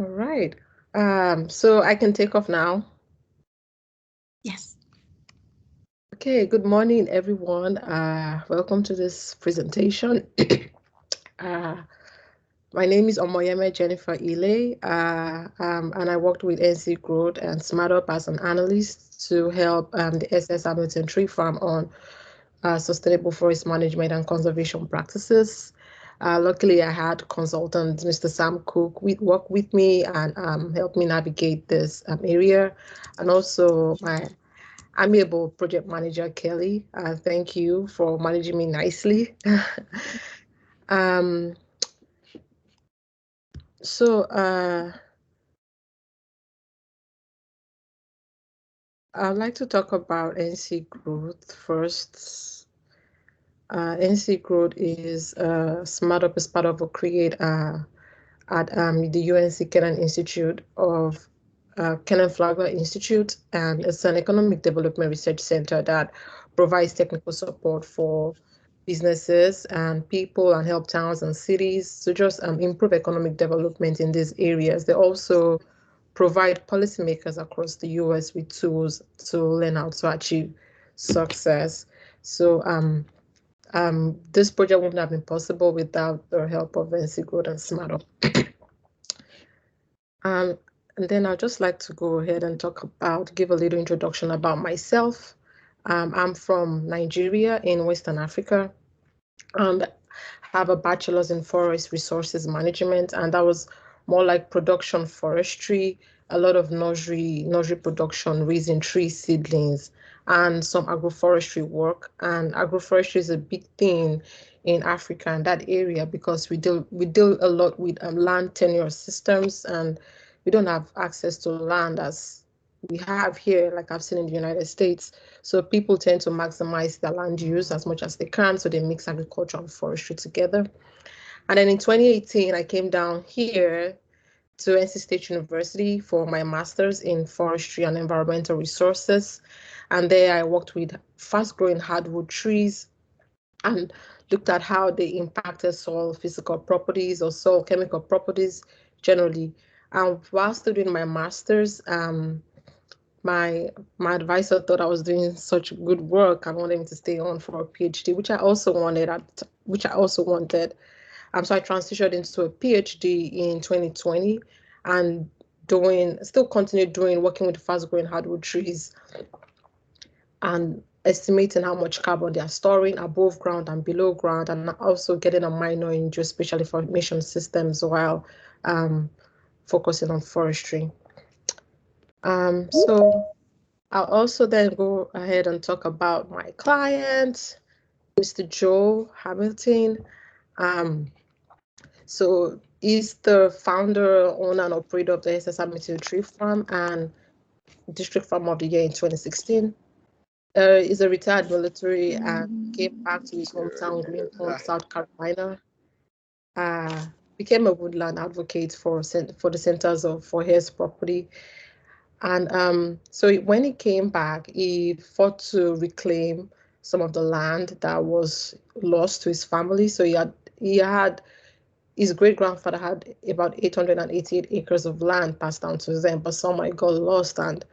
All right. So I can take off now. Yes. Okay, good morning, everyone. Welcome to this presentation. uh, my name is Omoyemeh Jennifer Ile, and I worked with NCGrowth and SmartUp as an analyst to help the SS Hamilton Tree Farm on sustainable forest management and conservation practices. Luckily, I had consultant Mr. Sam Cook work with me and help me navigate this area, and also my amiable project manager Kelly. Thank you for managing me nicely. um, so I'd like to talk about NC Growth first. NC Growth is SmartUp is part of a create at the UNC Kennan Institute of Kennan Flagler Institute, and it's an economic development research center that provides technical support for businesses and people and help towns and cities to just improve economic development in these areas. They also provide policymakers across the US with tools to learn how to achieve success. So this project wouldn't have been possible without the help of NC Growth and SmartUp. Um, and then I'd just like to go ahead and give a little introduction about myself. I'm from Nigeria in Western Africa, and have a bachelor's in forest resources management, and that was more like production forestry, a lot of nursery production, raising tree seedlings, and some agroforestry work. And agroforestry is a big thing in Africa and that area because we deal a lot with land tenure systems, and we don't have access to land as we have here, like I've seen in the United States. So people tend to maximize their land use as much as they can. So they mix agriculture and forestry together. And then in 2018, I came down here to NC State University for my master's in forestry and environmental resources. And there I worked with fast growing hardwood trees and looked at how they impacted soil physical properties or soil chemical properties generally. And while still doing my master's, my my advisor thought I was doing such good work and wanted me to stay on for a PhD, which I also wanted. So I transitioned into a PhD in 2020 and still continued working with fast growing hardwood trees and estimating how much carbon they are storing above ground and below ground, and also getting a minor in geospatial information systems while focusing on forestry. So I'll also then go ahead and talk about my client, Mr. Joe Hamilton. Um, so he's the founder, owner, and operator of the SS Hamilton Tree Farm and District Farm of the Year in 2016. He's a retired military and came back to his hometown, Greenport, South Carolina. Uh, Became a woodland advocate for the Centers for Heirs Property. And so when he came back, he fought to reclaim some of the land that was lost to his family. So he had his great grandfather had about 888 acres of land passed down to them, but some might got lost. And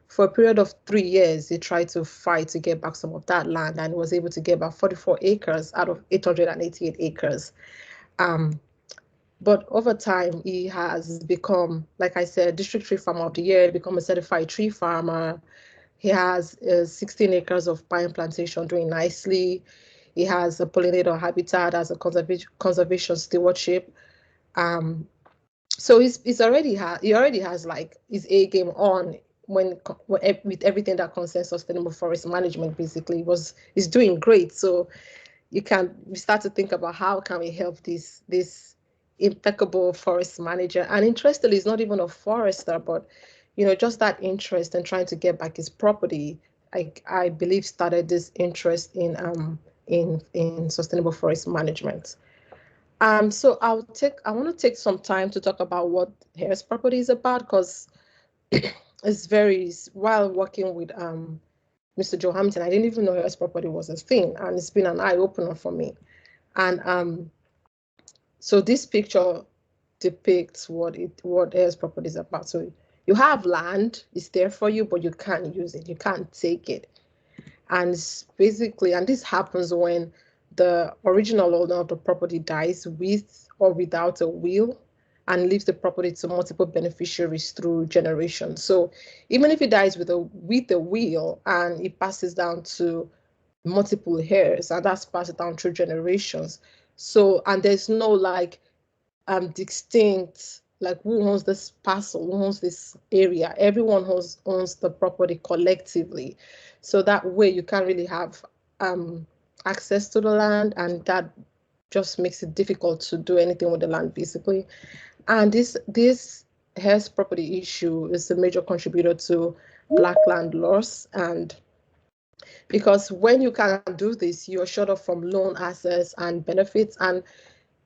for a period of 3 years, he tried to fight to get back some of that land and was able to get about 44 acres out of 888 acres. Um, but over time, he has become, like I said, District Tree Farmer of the Year, become a certified tree farmer. He has 16 acres of pine plantation doing nicely. He has a pollinator habitat as a conservation stewardship. Um, so he already has like his A game on with everything that concerns sustainable forest management. Basically, he's doing great. So we start to think about how can we help this impeccable forest manager. And interestingly, he's not even a forester, but just that interest in trying to get back his property, I believe started this interest in sustainable forest management. So I want to take some time to talk about what Heirs Property is about, because while working with Mr. Joe Hampton, I didn't even know Heirs Property was a thing, and it's been an eye opener for me. And so this picture depicts what Heirs Property is about. So you have land, it's there for you, but you can't use it, you can't take it. And basically, and this happens when the original owner of the property dies with or without a will and leaves the property to multiple beneficiaries through generations. So even if he dies with a will and it passes down to multiple heirs, and that's passed down through generations. So, and there's no like distinct, like who owns this parcel, who owns this area. Everyone owns the property collectively. So that way you can't really have access to the land, and that just makes it difficult to do anything with the land, basically. And this Heirs Property issue is a major contributor to Black land loss. And because when you can't do this, you're shut off from loan access and benefits, and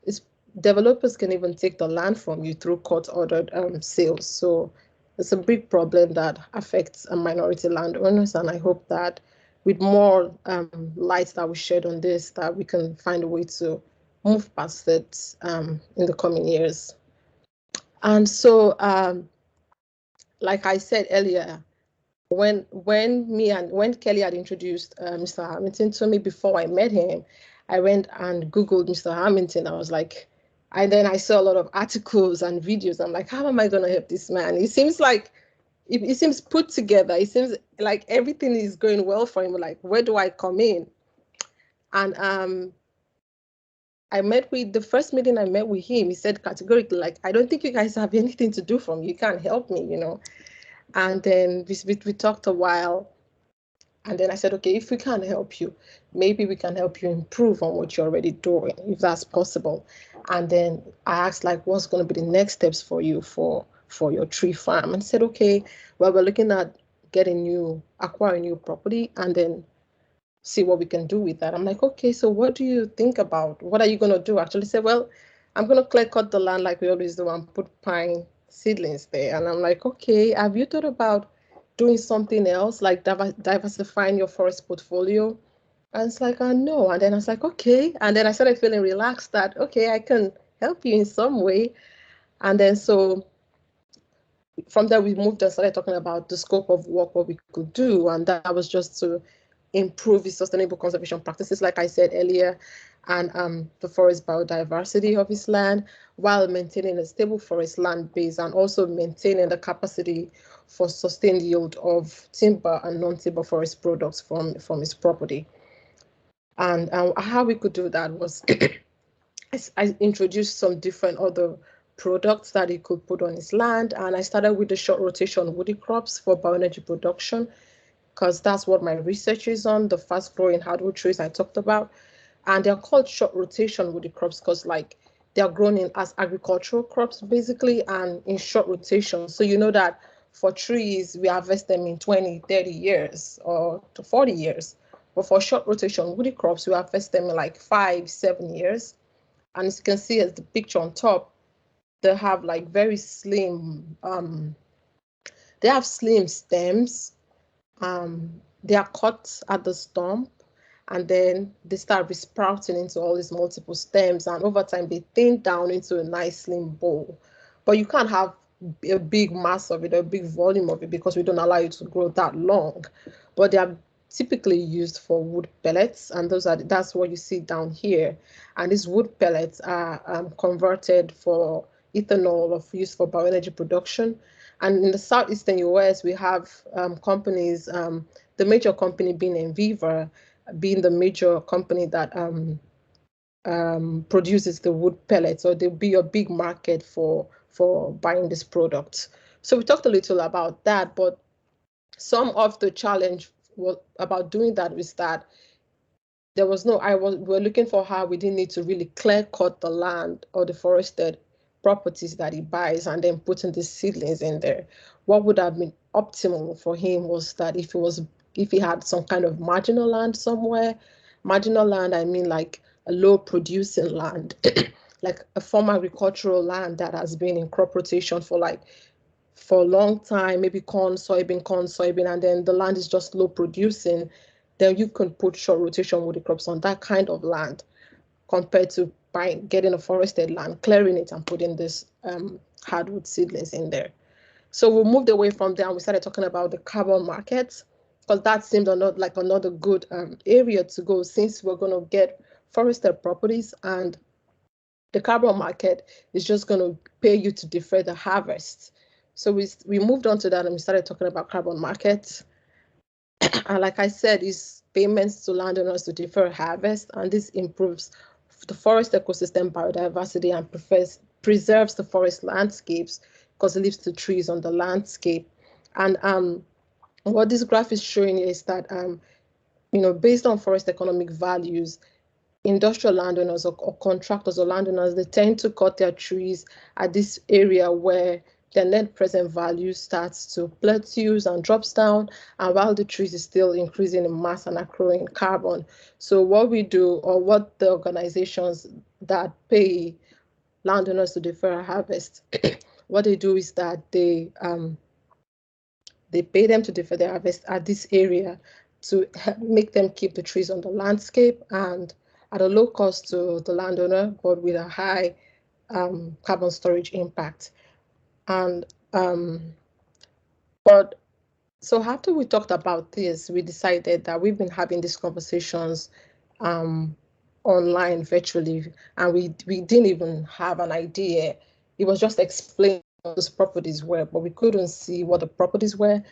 it's, developers can even take the land from you through court-ordered sales. So it's a big problem that affects minority landowners, and I hope that with more light that we shed on this, that we can find a way to move past it in the coming years. And so, like I said earlier, when Kelly had introduced Mr. Hamilton to me before I met him, I went and Googled Mr. Hamilton. I was like, and then I saw a lot of articles and videos. I'm like, how am I going to help this man? It seems like it seems put together. It seems like everything is going well for him. Like, where do I come in? And I met with the first meeting I met with him. He said categorically, like, I don't think you guys have anything to do for me. You can't help me, you know. And then we talked a while. And then I said, okay, if we can't help you, maybe we can help you improve on what you're already doing, if that's possible. And then I asked, like, what's going to be the next steps for you for your tree farm? And said, okay, well, we're looking at acquiring new property and then see what we can do with that. I'm like, okay, so what do you think about? What are you going to do? Actually said, well, I'm going to clear cut the land like we always do and put pine seedlings there. And I'm like, okay, have you thought about doing something else, like diversifying your forest portfolio? And it's like, no. And then I was like, okay. And then I started feeling relaxed that, okay, I can help you in some way. And then so from there, we moved and started talking about the scope of work, what we could do. And that was just to improve the sustainable conservation practices, like I said earlier, and the forest biodiversity of his land, while maintaining a stable forest land base and also maintaining the capacity for sustained yield of timber and non-timber forest products from his property. And how we could do that was I introduced some different other products that he could put on his land, and I started with the short rotation woody crops for bioenergy production, because that's what my research is on, the fast growing hardwood trees I talked about. And they're called short rotation woody crops because like they're grown in as agricultural crops basically and in short rotation. So you know that for trees, we harvest them in 20, 30 years or to 40 years. But for short rotation woody crops, we harvest them in like 5, 7 years. And as you can see as the picture on top, they have like very slim, they have slim stems. They are cut at the stump, and then they start resprouting into all these multiple stems, and over time they thin down into a nice slim bowl. But you can't have a big mass of it, a big volume of it, because we don't allow it to grow that long. But they are typically used for wood pellets, and that's what you see down here. And these wood pellets are converted for ethanol of use for bioenergy production. And in the southeastern US, we have companies, the major company being Enviva, being the major company that produces the wood pellets, so there'll be a big market for buying this product. So we talked a little about that, but some of the challenge about doing that was that there was we're looking for how we didn't need to really clear cut the land or the forested properties that he buys and then putting the seedlings in there. What would have been optimal for him was that if he had some kind of marginal land somewhere. Marginal land, I mean like a low producing land, like a farm agricultural land that has been in crop rotation for a long time, maybe corn, soybean, and then the land is just low producing, then you can put short rotation woody crops on that kind of land compared to getting a forested land, clearing it, and putting this hardwood seedlings in there. So we moved away from there and we started talking about the carbon markets, because that seemed like another good area to go, since we're going to get forested properties, and the carbon market is just going to pay you to defer the harvest. So we moved on to that and we started talking about carbon markets. And like I said, it's payments to landowners to defer harvest, and this improves the forest ecosystem biodiversity and preserves the forest landscapes, because it leaves the trees on the landscape. And what this graph is showing is that based on forest economic values, industrial landowners or contractors or landowners, they tend to cut their trees at this area where their net present value starts to plateaus and drops down, and while the trees is still increasing in mass and accruing carbon. So what we do, or what the organizations that pay landowners to defer harvest, what they do is that they pay them to defer their harvest at this area to make them keep the trees on the landscape and at a low cost to the landowner, but with a high carbon storage impact. And but so after we talked about this, we decided that we've been having these conversations online virtually, and we didn't even have an idea. It was just explaining what those properties were, but we couldn't see what the properties were.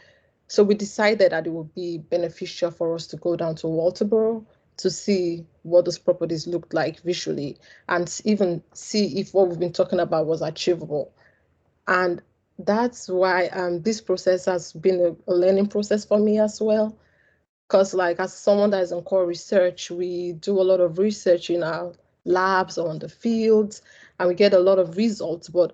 So we decided that it would be beneficial for us to go down to Walterboro to see what those properties looked like visually, and even see if what we've been talking about was achievable. And that's why this process has been a learning process for me as well. Because like as someone that is in core research, we do a lot of research in our labs or on the fields, and we get a lot of results, but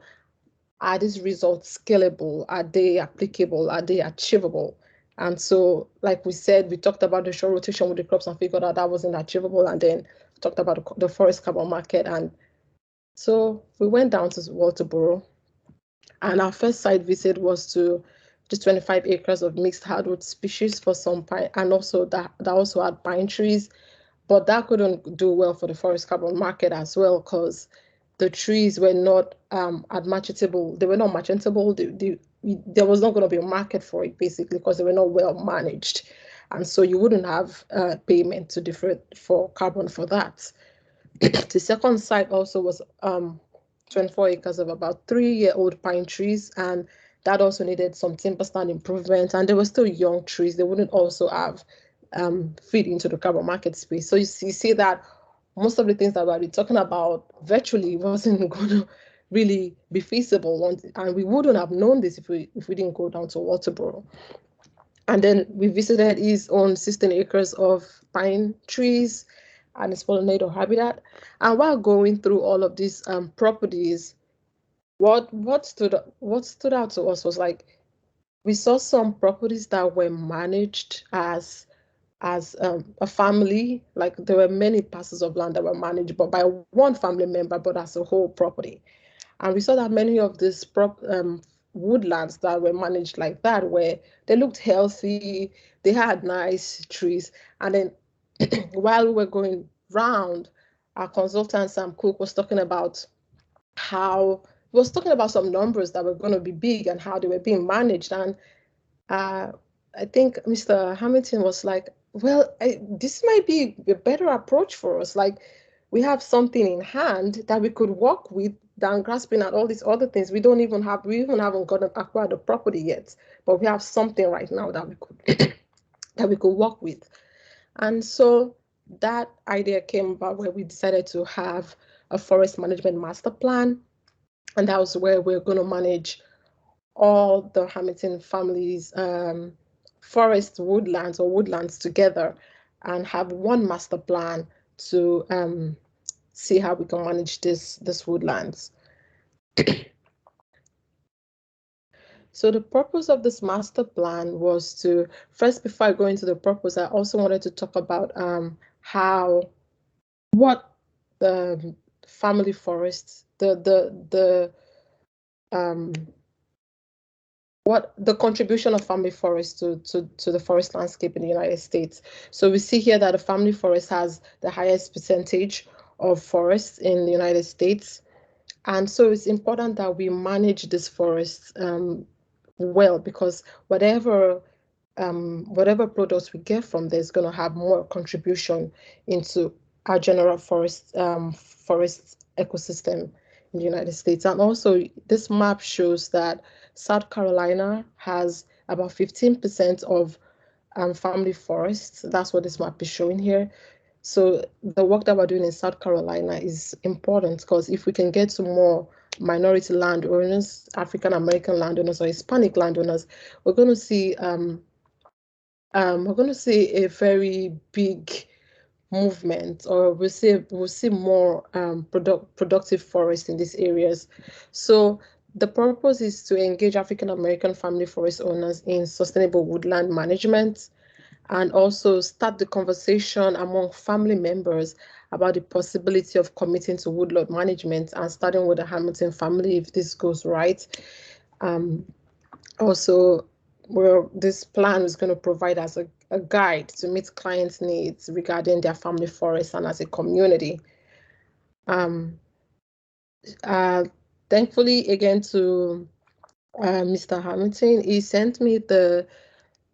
are these results scalable? Are they applicable? Are they achievable? And so, like we said, we talked about the short rotation with the crops and figured out that wasn't achievable, and then talked about the forest carbon market. And so we went down to Walterboro, and our first site visit was to just 25 acres of mixed hardwood species for some pine, and also that also had pine trees, but that couldn't do well for the forest carbon market as well, because the trees were not marketable. They were not merchantable. There was not going to be a market for it, basically, because they were not well managed. And so you wouldn't have payment to defer for carbon for that. The second site also was 24 acres of about 3-year-old pine trees, and that also needed some timber stand improvement, and they were still young trees. They wouldn't also have fit into the carbon market space. So you see that most of the things that we're talking about virtually wasn't going to really be feasible, and we wouldn't have known this if we didn't go down to Walterboro. And then we visited his own 16 acres of pine trees and its pollinator habitat. And while going through all of these properties, what stood out to us was like we saw some properties that were managed as a family. Like there were many parcels of land that were managed but by one family member, but as a whole property. And we saw that many of these woodlands that were managed like that, where they looked healthy, they had nice trees. And then while we were going round, our consultant Sam Cook was talking about some numbers that were going to be big and how they were being managed. And I think Mr. Hamilton was like, well, this might be a better approach for us. Like, we have something in hand that we could work with than grasping at all these other things. We even haven't acquired the property yet, but we have something right now that we could that we could work with. And so that idea came about where we decided to have a forest management master plan. And that was where we're going to manage all the Hamilton family's forest woodlands together and have one master plan to see how we can manage this woodlands. So the purpose of this master plan was to, first, before I go into the purpose, I also wanted to talk about what the family forests, what the contribution of family forests to the forest landscape in the United States. So we see here that the family forest has the highest percentage of forests in the United States. And so it's important that we manage this forest well, because whatever products we get from there is going to have more contribution into our general forest ecosystem in the United States. And also, this map shows that South Carolina has about 15% of family forests. That's what this map is showing here. So the work that we're doing in South Carolina is important, because if we can get to more minority landowners, African American landowners or Hispanic landowners, we're going to see a very big movement, or we'll see more productive forests in these areas. So the purpose is to engage African American family forest owners in sustainable woodland management, and also start the conversation among family members about the possibility of committing to woodlot management, and starting with the Hamilton family if this goes right. Also, well, this plan is going to provide us a guide to meet clients' needs regarding their family forest and as a community. Thankfully, again, to Mr. Hamilton, he sent me the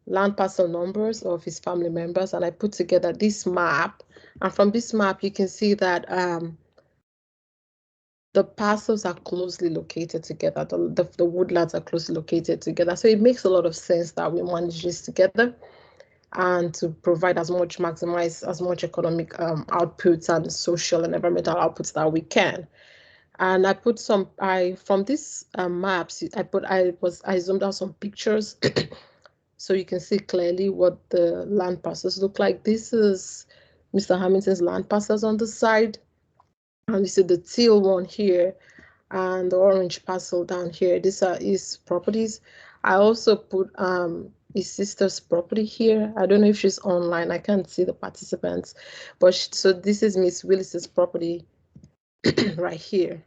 land parcel numbers of his family members, and I put together this map. And from this map, you can see that the parcels are closely located together. The woodlands are closely located together. So it makes a lot of sense that we manage this together, and to provide maximize as much economic outputs and social and environmental outputs that we can. And I put from these maps, I zoomed out some pictures so you can see clearly what the land parcels look like. This is Mr. Hamilton's land parcels on the side, and you see the teal one here and the orange parcel down here. These are his properties. I also put his sister's property here. I don't know if she's online. I can't see the participants, but so this is Miss Willis's property right here.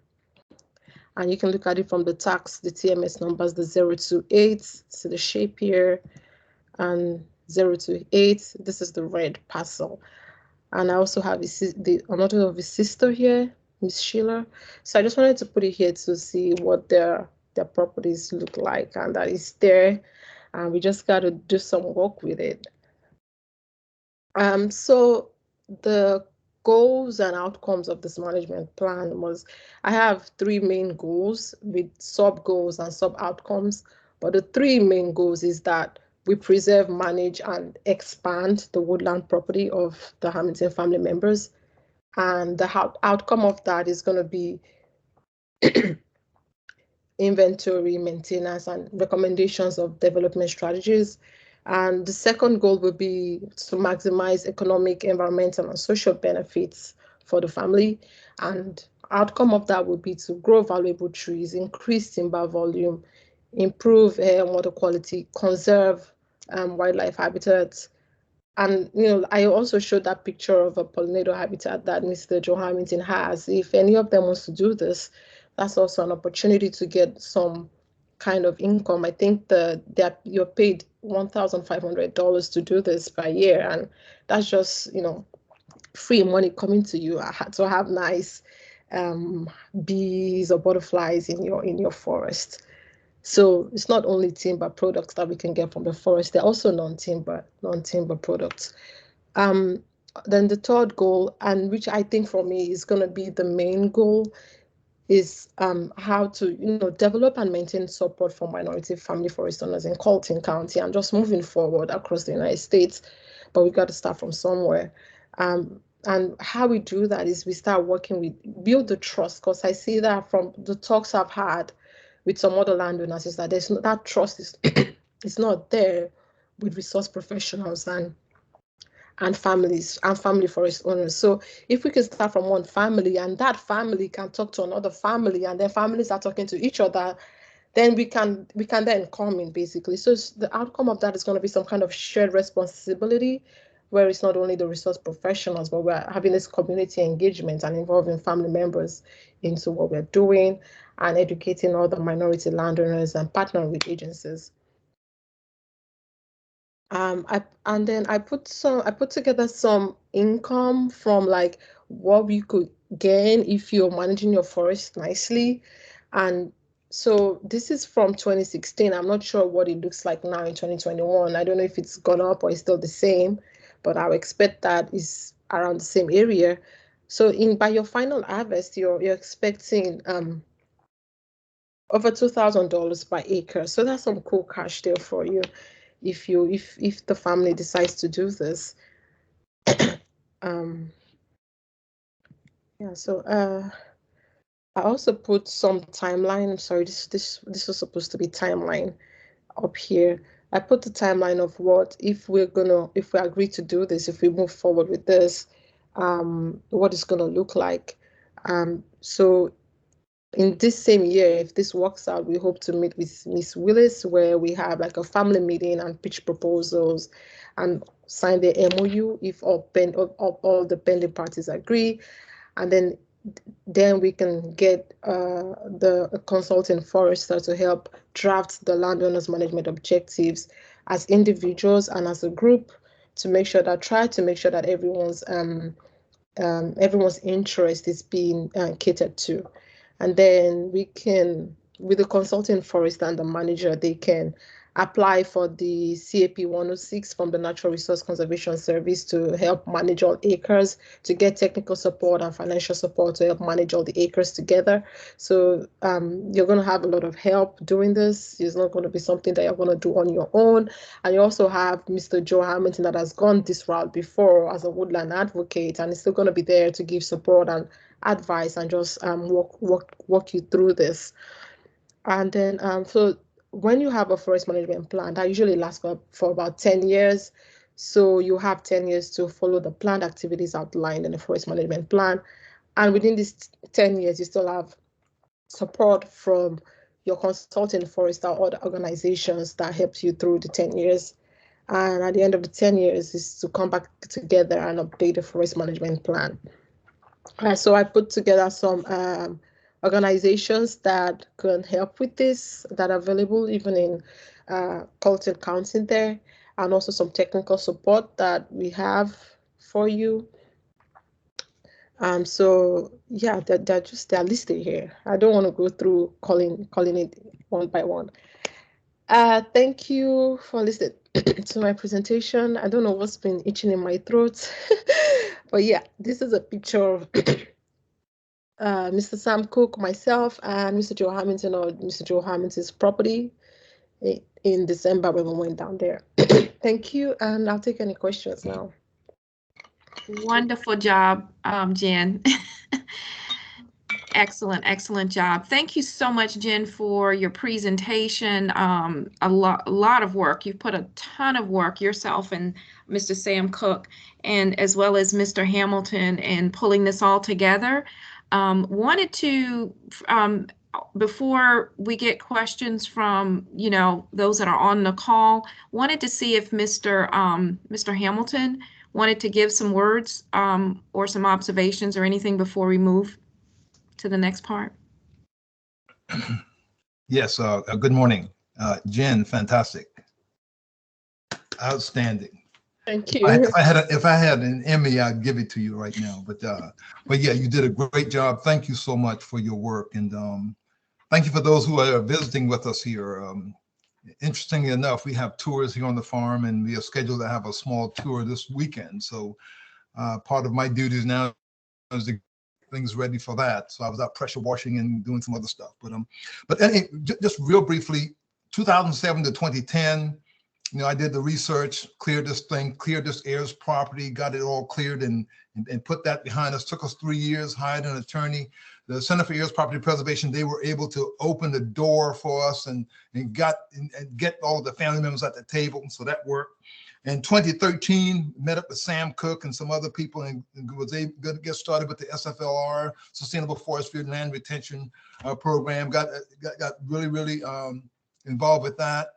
And you can look at it from the tax, the TMS numbers, the 028, see the shape here, and 028. This is the red parcel. And I also have another of his sister here, Miss Sheila. So I just wanted to put it here to see what their properties look like, and that is there. And we just got to do some work with it. So the goals and outcomes of this management plan was, I have 3 main goals with sub goals and sub outcomes, but the 3 main goals is that we preserve, manage, and expand the woodland property of the Hamilton family members. And the outcome of that is going to be inventory, maintenance, and recommendations of development strategies. And the second goal will be to maximize economic, environmental, and social benefits for the family. And outcome of that would be to grow valuable trees, increase timber volume, improve air and water quality, conserve wildlife habitats. And I also showed that picture of a pollinator habitat that Mr. Joe Hamilton has. If any of them wants to do this, that's also an opportunity to get some kind of income. I think that you're paid $1,500 to do this per year, and that's just free money coming to you. I had to have nice bees or butterflies in your forest. So it's not only timber products that we can get from the forest, they're also non-timber products. Then the third goal, and which I think for me is going to be the main goal, is how to develop and maintain support for minority family forest owners in Colleton County, and just moving forward across the United States. But we've got to start from somewhere. And how we do that is we start working with, build the trust, because I see that from the talks I've had with some other landowners, is that that trust is not there with resource professionals and families and family forest owners. So if we can start from one family, and that family can talk to another family, and then families are talking to each other, then we can then come in, basically. So the outcome of that is going to be some kind of shared responsibility, where it's not only the resource professionals, but we're having this community engagement and involving family members into what we're doing, and educating other minority landowners and partnering with agencies. I put together some income from like what we could gain if you're managing your forest nicely. And so this is from 2016. I'm not sure what it looks like now in 2021. I don't know if it's gone up or it's still the same, but I would expect that is around the same area. So by your final harvest, you're expecting over $2,000 per acre. So that's some cool cash there for you if the family decides to do this. Yeah, so I also put some timeline. I'm sorry, this was supposed to be timeline up here. I put the timeline of what if we agree to do this, if we move forward with this, what it's gonna look like. So in this same year, if this works out, we hope to meet with Miss Willis, where we have like a family meeting and pitch proposals and sign the MOU if all the pending parties agree. And then we can get the consulting forester to help draft the landowners management objectives as individuals and as a group to try to make sure that everyone's interest is being catered to. And then we can, with the consulting forester and the manager, they can apply for the CAP 106 from the Natural Resource Conservation Service to help manage all acres, to get technical support and financial support to help manage all the acres together. So you're going to have a lot of help doing this. It's not going to be something that you're going to do on your own. And you also have Mr. Joe Hamilton that has gone this route before as a woodland advocate, and is still going to be there to give support and advice and just walk you through this. And then so when you have a forest management plan, that usually lasts for about 10 years. So you have 10 years to follow the planned activities outlined in the forest management plan. And within these 10 years, you still have support from your consulting forester or other organizations that helps you through the 10 years. And at the end of the 10 years is to come back together and update the forest management plan. So I put together some organizations that can help with this that are available even in Colleton County there, and also some technical support that we have for you. So yeah, they're listed here. I don't want to go through calling it one by one. Thank you for listening to my presentation. I don't know what's been itching in my throat, but yeah, this is a picture of Mr. Sam Cook, myself, and Mr. Joe Hamilton or Mr. Joe Hamilton's property in December when we went down there. Thank you, and I'll take any questions now. Wonderful job, Jen. Excellent job. Thank you so much, Jen, for your presentation. A lot of work. You've put a ton of work, yourself and Mr. Sam Cook, and as well as Mr. Hamilton, in pulling this all together. Wanted to, before we get questions from, those that are on the call, wanted to see if Mr. Hamilton wanted to give some words or some observations or anything before we move to the next part. Yes, good morning. Jen, fantastic. Outstanding. Thank you. If I had an Emmy, I'd give it to you right now. But yeah, you did a great job. Thank you so much for your work, and thank you for those who are visiting with us here. Interestingly enough, we have tours here on the farm, and we are scheduled to have a small tour this weekend. So part of my duties now is to get things ready for that. So I was out pressure washing and doing some other stuff. But anyway, just real briefly, 2007 to 2010. I did the research, cleared this Heirs Property, got it all cleared and put that behind us. Took us 3 years, hired an attorney. The Center for Heirs Property Preservation, they were able to open the door for us and get all of the family members at the table. So that worked. In 2013, met up with Sam Cook and some other people and was able to get started with the SFLR, Sustainable Forestry Land Retention Program. Got really involved with that.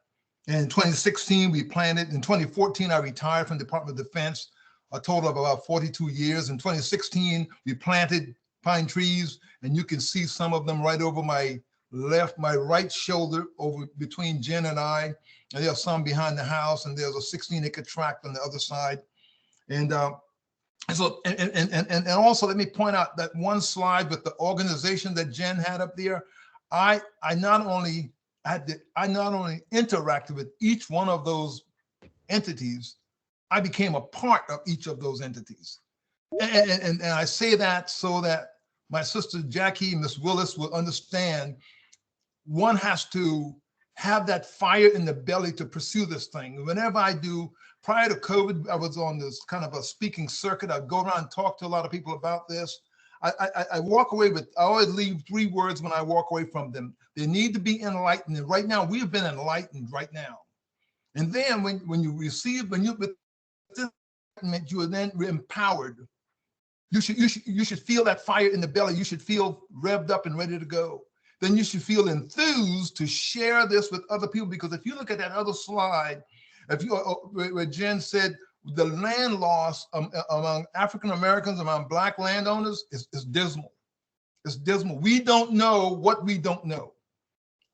In 2016, we planted. In 2014, I retired from the Department of Defense, a total of about 42 years. In 2016, we planted pine trees, and you can see some of them right over my right shoulder, over between Jen and I. And there's some behind the house, and there's a 16-acre tract on the other side. And And so, and also let me point out that one slide with the organization that Jen had up there. I not only interacted with each one of those entities, I became a part of each of those entities. And I say that so that my sister Jackie, Miss Willis, will understand one has to have that fire in the belly to pursue this thing. Whenever I do, prior to COVID, I was on this kind of a speaking circuit. I'd go around and talk to a lot of people about this. I walk away with, I always leave 3 words when I walk away from them. They need to be enlightened. And right now, we have been enlightened right now. And then when you receive, when you with this enlightenment, you are then empowered. You should feel that fire in the belly. You should feel revved up and ready to go. Then you should feel enthused to share this with other people. Because if you look at that other slide, if you where Jen said the land loss among African Americans, among Black landowners is dismal. It's dismal. We don't know what we don't know.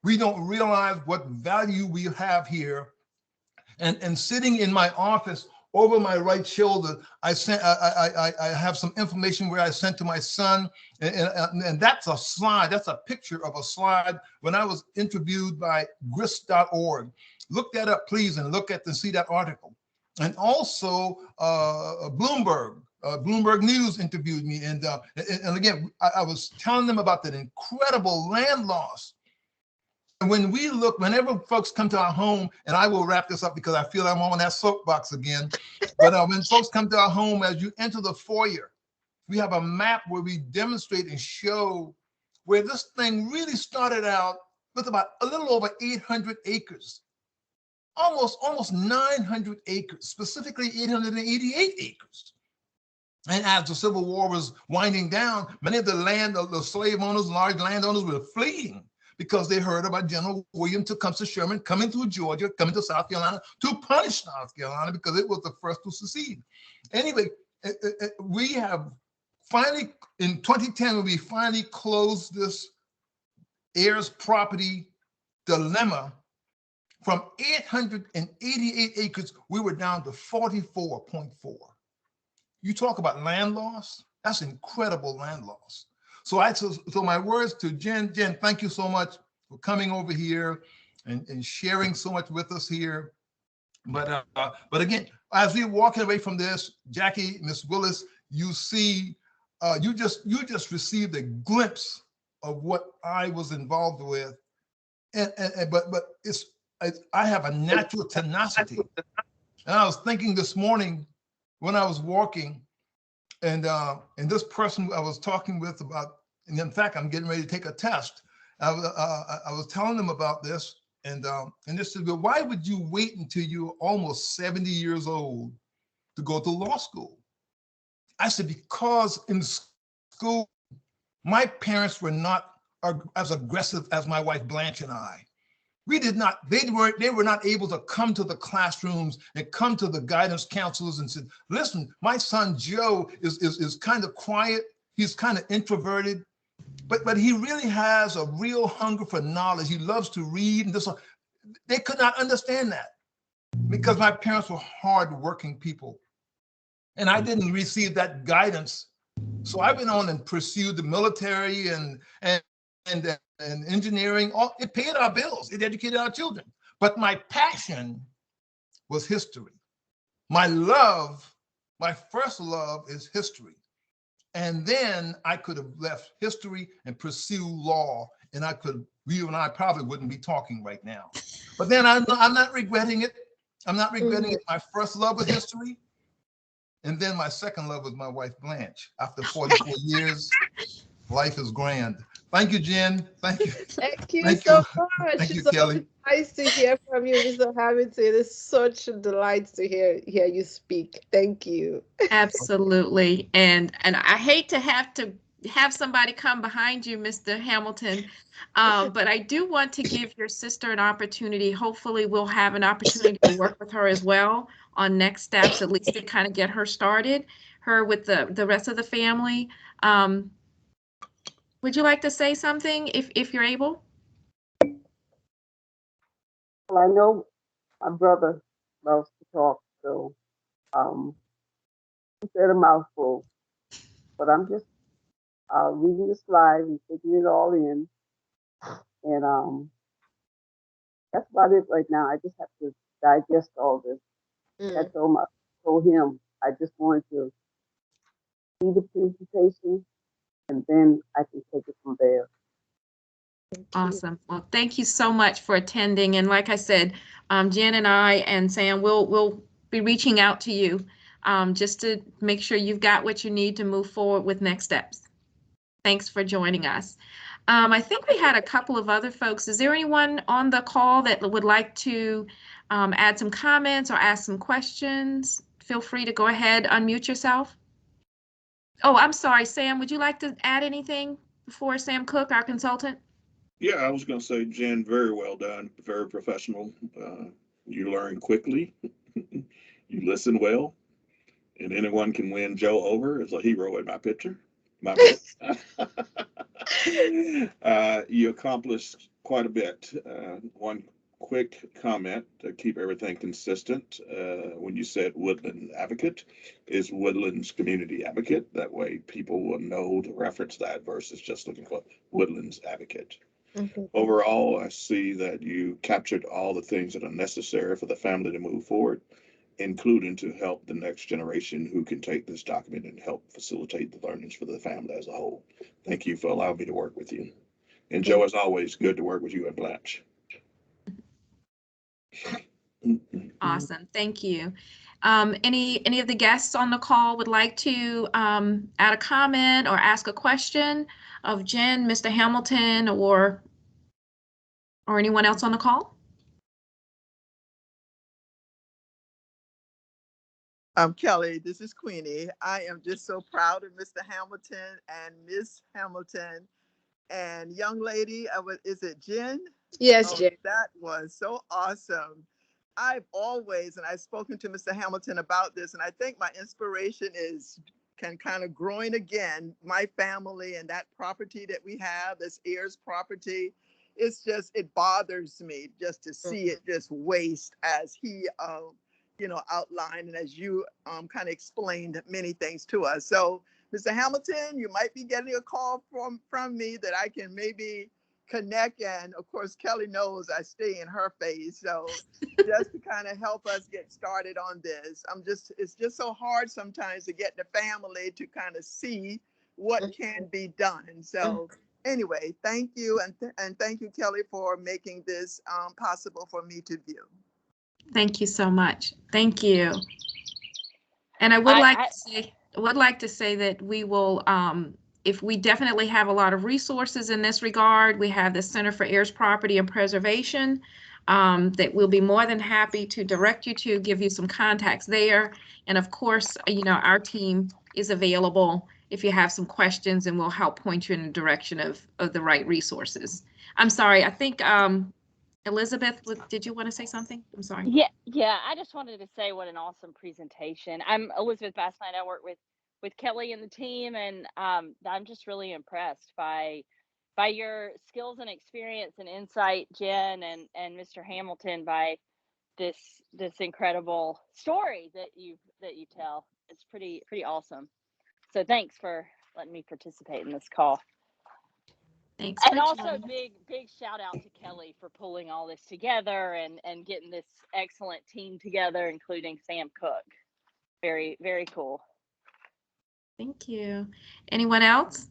We don't realize what value we have here. And sitting in my office over my right shoulder, I have some information where I sent to my son, and that's a slide. That's a picture of a slide when I was interviewed by grist.org. Look that up, please, and look at and see that article. And also Bloomberg News interviewed me, and again, I was telling them about that incredible land loss. And when we look, whenever folks come to our home, and I will wrap this up because I feel I'm on that soapbox again, but when folks come to our home, as you enter the foyer, we have a map where we demonstrate and show where this thing really started out with about a little over 800 acres, almost 900 acres, specifically 888 acres. And as the Civil War was winding down, many of the slave owners, large landowners were fleeing because they heard about General William Tecumseh Sherman coming through Georgia, coming to South Carolina to punish South Carolina because it was the first to secede. Anyway, we have finally, in 2010, we finally closed this heirs property dilemma. From 888 acres, we were down to 44.4. You talk about land loss, that's incredible land loss. So my words to Jen, thank you so much for coming over here and sharing so much with us here. But again, as we're walking away from this, Jackie, Miss Willis, you see, you just received a glimpse of what I was involved with, but I have a natural tenacity. And I was thinking this morning when I was walking, and this person I was talking with about, and in fact, I'm getting ready to take a test. I was telling them about this, and they said, well, why would you wait until you're almost 70 years old to go to law school? I said, because in school, my parents were not as aggressive as my wife Blanche and I. They were not able to come to the classrooms and come to the guidance counselors and said, listen, my son Joe is kind of quiet. He's kind of introverted, but he really has a real hunger for knowledge. He loves to read. And they could not understand that because my parents were hardworking people. And I didn't receive that guidance. So I went on and pursued the military and engineering. It paid our bills. It educated our children. But my passion was history. My first love is history. And then I could have left history and pursue law, and you and I probably wouldn't be talking right now. But then I'm not regretting it. I'm not regretting it. My first love was history. And then my second love was my wife, Blanche. After 44 years, life is grand. Thank you, Jen. Thank you. Thank you so much. Thank you, so Kelly. Nice to hear from you, Mr. Hamilton. It's such a delight to hear you speak. Thank you. Absolutely. And I hate to have somebody come behind you, Mr. Hamilton, but I do want to give your sister an opportunity. Hopefully we'll have an opportunity to work with her as well on next steps, at least to kind of get her started, her with the rest of the family. Would you like to say something if you're able? Well, I know my brother loves to talk, so said a mouthful, but I'm just reading the slide and taking it all in. And that's about it right now. I just have to digest all this. I Mm, told him I just wanted to see the presentation and then I can take it from there. thank you. Awesome. Well, thank you so much for attending. And like I said, Jen and I and Sam will be reaching out to you just to make sure you've got what you need to move forward with next steps. Thanks for joining us. I think we had a couple of other folks. Is there anyone on the call that would like to add some comments or ask some questions? Feel free to go ahead, unmute yourself. Oh, I'm sorry, Sam, would you like to add anything before Sam Cook, our consultant? Yeah, I was going to say, Jen, very well done, very professional. You learn quickly, you listen well, and anyone can win Joe over as a hero in my picture, my book. You accomplished quite a bit. One quick comment to keep everything consistent. When you said woodland advocate, is woodlands community advocate. That way people will know to reference that versus just looking for woodlands advocate. Okay. Overall, I see that you captured all the things that are necessary for the family to move forward, including to help the next generation who can take this document and help facilitate the learnings for the family as a whole. Thank you for allowing me to work with you. And Joe, as always, good to work with you and Blanche. Awesome, thank you. Any of the guests on the call would like to add a comment or ask a question of Jen, Mr. Hamilton, or anyone else on the call? Kelly, this is Queenie. I am just so proud of Mr. Hamilton and Miss Hamilton and young lady. Is it Jen? Yes, Oh, Jen. that was so awesome. I've always, and I've spoken to Mr. Hamilton about this, and I think my inspiration is kind of growing again. My family and that property that we have, this Heirs Property, it's just, it bothers me just to see it just waste as he, outlined and as you kind of explained many things to us. So, Mr. Hamilton, you might be getting a call from me that I can maybe connect. And of course, Kelly knows I stay in her phase. So just to kind of help us get started on this, it's just so hard sometimes to get the family to kind of see what can be done. So anyway, thank you. And thank you, Kelly, for making this possible for me to view. Thank you so much. Thank you. And I would like to say that we will, if we definitely have a lot of resources in this regard, we have the Center for Heirs Property and Preservation that we'll be more than happy to direct you to, give you some contacts there. And of course, our team is available if you have some questions, and we'll help point you in the direction of the right resources. I'm sorry, I think Elizabeth, did you want to say something? I'm sorry. Yeah. I just wanted to say what an awesome presentation. I'm Elizabeth Bassnight. I work with Kelly and the team, and I'm just really impressed by your skills and experience and insight, Jen and Mr. Hamilton, by this incredible story that you tell. It's pretty awesome. So thanks for letting me participate in this call. Thanks. And also big shout out to Kelly for pulling all this together and getting this excellent team together, including Sam Cook. Very, very cool. Thank you. Anyone else?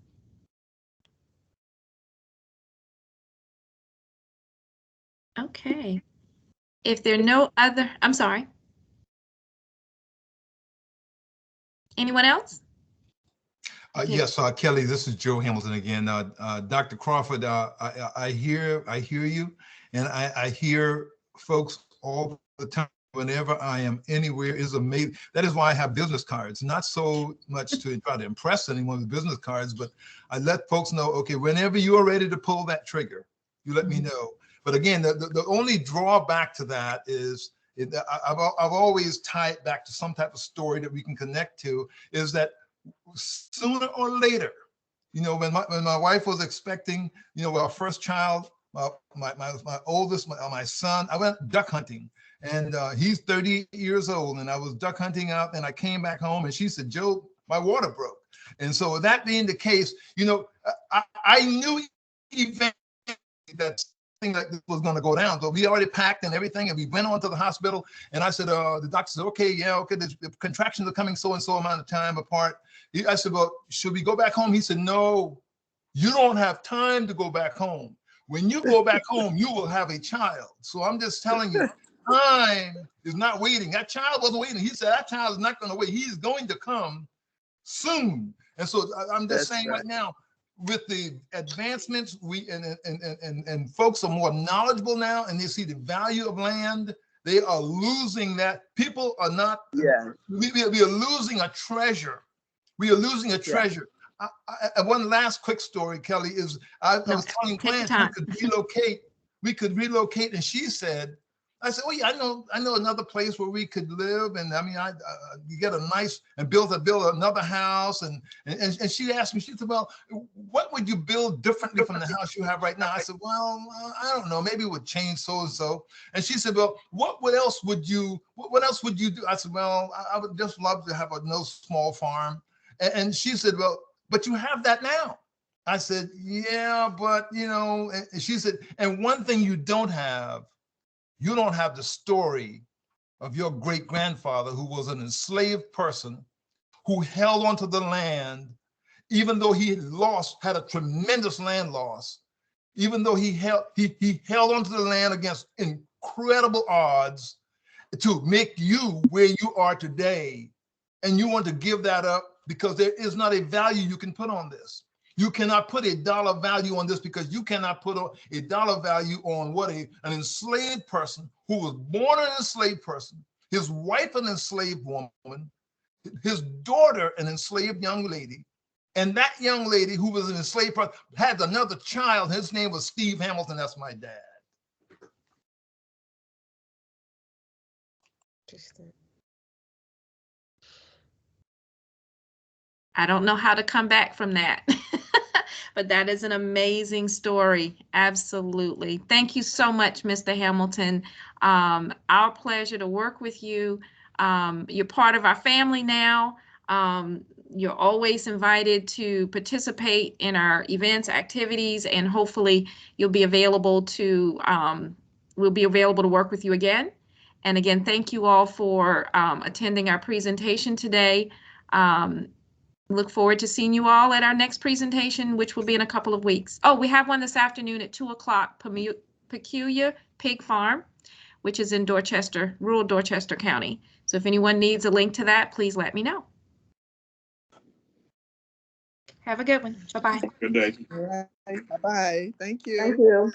Okay. If there are no other, I'm sorry. Anyone else? Yes, Kelly, this is Joe Hamilton again. Dr. Crawford, I hear you, and I hear folks all the time. Whenever I am anywhere is amazing. That is why I have business cards, not so much to try to impress anyone with business cards, but I let folks know, okay, whenever you are ready to pull that trigger, you let me know. But again, the only drawback to that is, I've always tied it back to some type of story that we can connect to, is that sooner or later, when my wife was expecting, our first child, my oldest, my son, I went duck hunting, and he's 30 years old, and I was duck hunting out, and I came back home, and she said, Joe, my water broke. And so that being the case, you know, I knew eventually that thing like this was going to go down. So we already packed and everything, and we went on to the hospital, and I said, the doctor said, okay, yeah, okay, the contractions are coming so and so amount of time apart. I said, well, should we go back home? He said, no, you don't have time to go back home. When you go back home, you will have a child. So I'm just telling you, time is not waiting. That child wasn't waiting. He said that child is not going to wait. He's going to come soon. And so I'm just saying right now, with the advancements, and folks are more knowledgeable now, and they see the value of land. They are losing that. People are not. Yeah. We are losing a treasure. We are losing a treasure. One last quick story, Kelly, is I was telling clients we could relocate, and she said, I said, oh yeah, I know another place where we could live, and I mean, you get a nice and build another house, and she asked me, she said, well, what would you build differently from the house you have right now? I said, well, I don't know, maybe it would change so and so. And she said, well, what else would you do? I said, well, I would just love to have a no small farm. And she said, well, but you have that now. I said, yeah, but you know, and she said, and one thing you don't have the story of your great grandfather, who was an enslaved person who held onto the land, even though he had a tremendous land loss, even though he held onto the land against incredible odds to make you where you are today. And you want to give that up because there is not a value you can put on this. You cannot put a dollar value on this because you cannot put a dollar value on what an enslaved person who was born an enslaved person, his wife an enslaved woman, his daughter an enslaved young lady, and that young lady who was an enslaved person had another child. His name was Steve Hamilton. That's my dad. I don't know how to come back from that. But that is an amazing story. Absolutely. Thank you so much, Mr. Hamilton. Our pleasure to work with you. You're part of our family now. You're always invited to participate in our events, activities, and hopefully you'll be available to, we'll be available to work with you again. And again, thank you all for attending our presentation today. Look forward to seeing you all at our next presentation, which will be in a couple of weeks. Oh, we have one this afternoon at 2 o'clock, Peculiar Pig Farm, which is in Dorchester, rural Dorchester County. So if anyone needs a link to that, please let me know. Have a good one. Bye-bye. Good day. All right. Bye-bye. Thank you. Thank you.